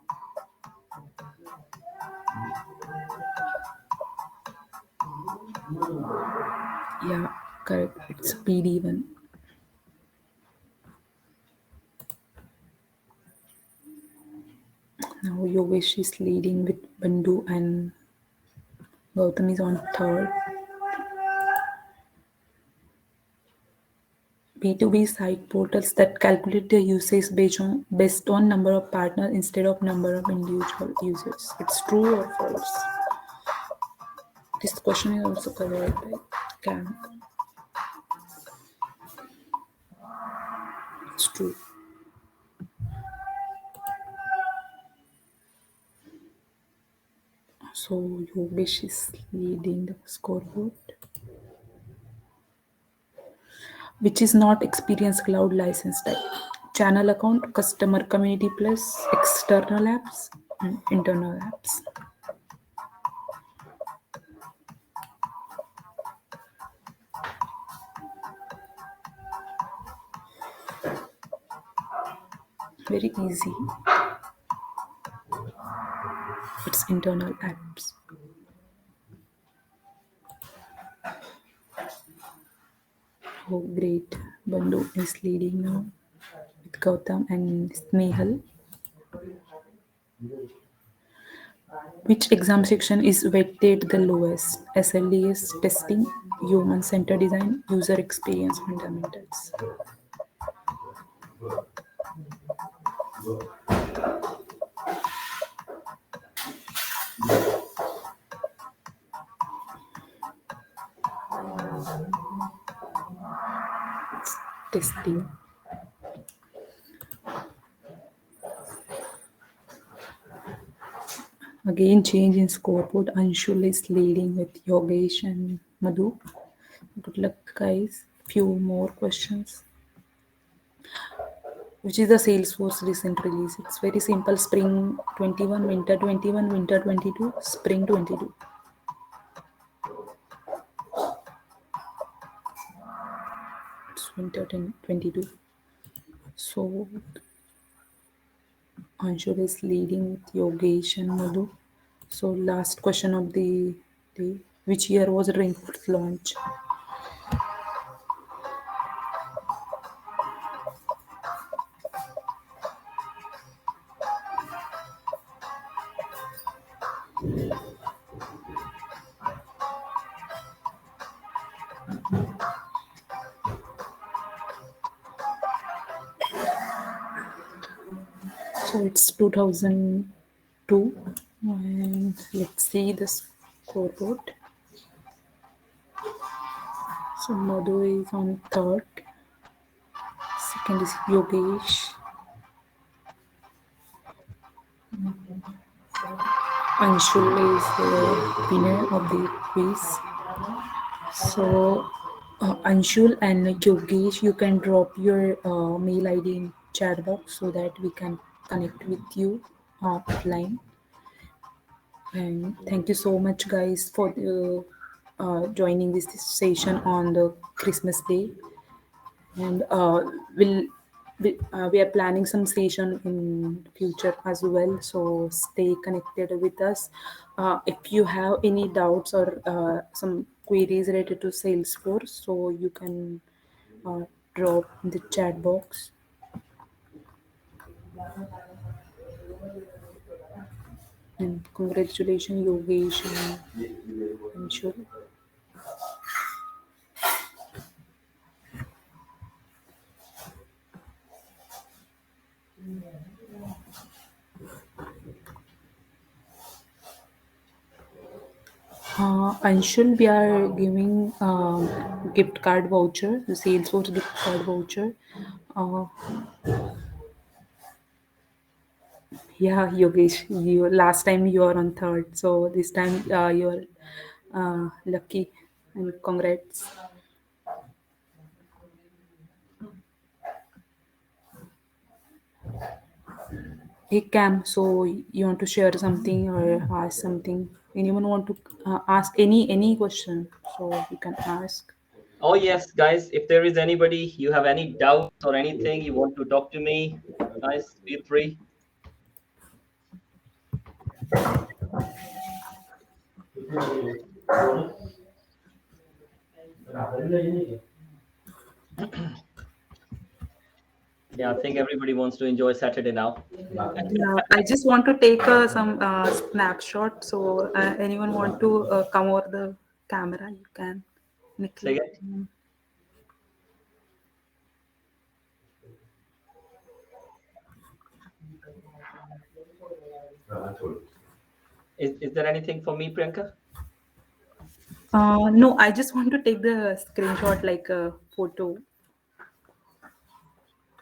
Yeah, correct. It's PD1. Now Yogesh is leading with Bandhu and Gautam is on third. B2B site portals that calculate the usage based on number of partners instead of number of individual users. It's true or false? This question is also covered by Cam. It's true. So Yogesh is leading the scoreboard. Which is not Experience Cloud license type? Channel account, customer community plus, external apps, and internal apps. Very easy. It's internal apps. Oh, great. Bandhu is leading now with Gautam and Snehal. Which exam section is weighted the lowest? SLDS, testing, human centered design, user experience fundamentals. Testing. Again, change in scoreboard. Anshul is leading with Yogesh and Madhu. Good luck, guys. Few more questions. Which is the Salesforce recent release? It's very simple. Spring 21, winter 21, winter 22, spring 22. It's winter 22. So Anshul is leading with Yogesh and Madhu. So last question of the day. Which year was Rainforest launch? So it's 2002. And let's see the scoreboard. So Madhu is on third. Second is Yogesh. Anshul is the winner of the quiz. So, Anshul and Yogesh, you can drop your mail ID in chat box so that we can connect with you offline. And thank you so much, guys, for joining this session on the Christmas Day. And we are planning some session in future as well, so stay connected with us. If you have any doubts or some queries related to Salesforce, so you can uh, drop in the chat box. And congratulations, Yogesh and Anshul. Anshul, we are giving gift card voucher, the Salesforce gift card voucher. Uh, yeah, Yogesh, you last time you are on third, so this time you're lucky, and congrats. Hey Cam, so you want to share something or ask something? Anyone want to ask any question? So you can ask. Oh yes, guys, if there is anybody, you have any doubts or anything you want to talk to me, guys, feel free. Yeah, I think everybody wants to enjoy Saturday now. Yeah, I just want to take some snapshot. So anyone want to come over the camera? You can. Say Nikhil. again. Is there anything for me, Priyanka? No, I just want to take the screenshot like a photo.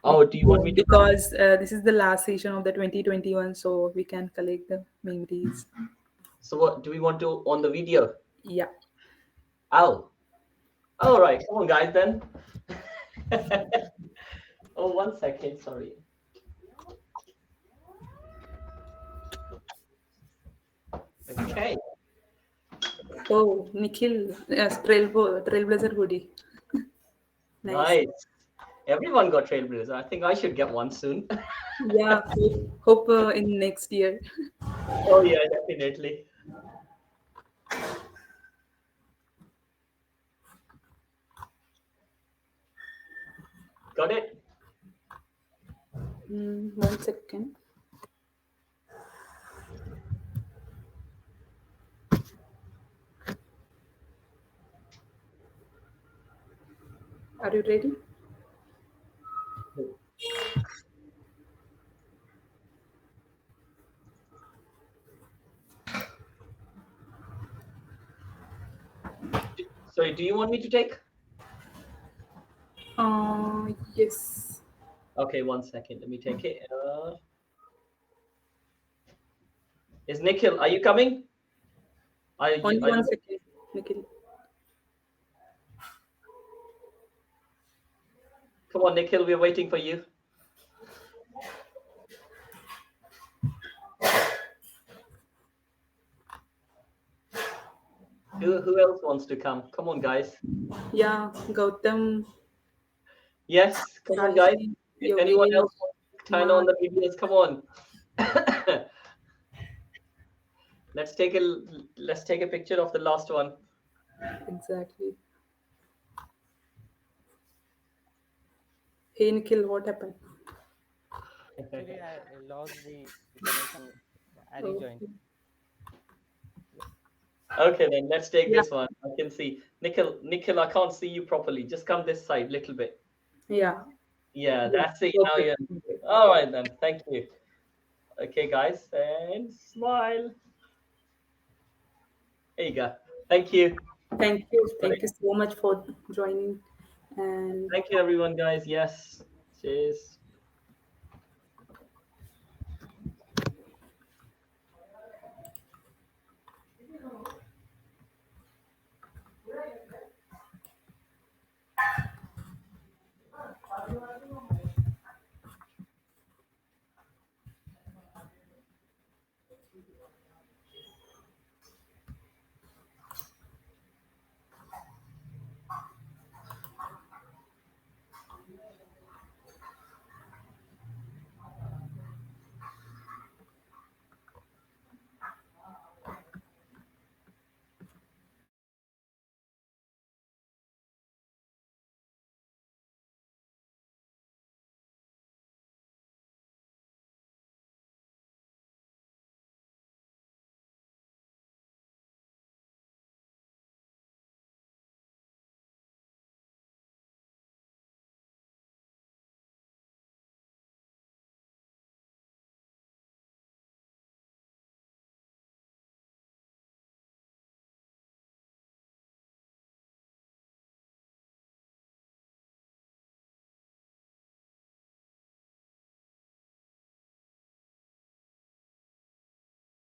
Oh, do you want me to? Because this is the last session of the 2021, so we can collect the memories. So what do we want to on the video? Yeah. Oh, all right. Come on, guys, then. Oh, 1 second. Sorry. Okay. Oh, Nikhil, yes, Trailblazer hoodie. Nice. Nice. Everyone got trailblazers. I think I should get one soon. Yeah, hope in next year. Oh yeah, definitely. Got it. 1 second. Are you ready? Sorry, do you want me to take? Yes. Okay, 1 second. Let me take it. Is Nikhil? Are you coming? Only Are one you? second, Nikhil. Come on, Nikhil. We're waiting for you. Who else wants to come? Come on, guys. Yeah, Gautam, Yes, come on, guys. Rashi, If anyone Yogesh, else wants to turn on Mark. the videos, come on. Let's take a picture of the last one. Exactly. Hey, Nikhil, what happened? Actually, I lost the connection. I rejoined. Okay. Okay, then let's take Yeah, this one. I can see Nikhil. I can't see you properly. Just come this side, little bit. yeah, Yeah, yeah. that's it. Now Perfect. you're all right then. Thank you. Okay, guys, and smile. There you go. Thank you. Thank you. Great. Thank you so much for joining. And Thank you, everyone, guys. Yes. Cheers.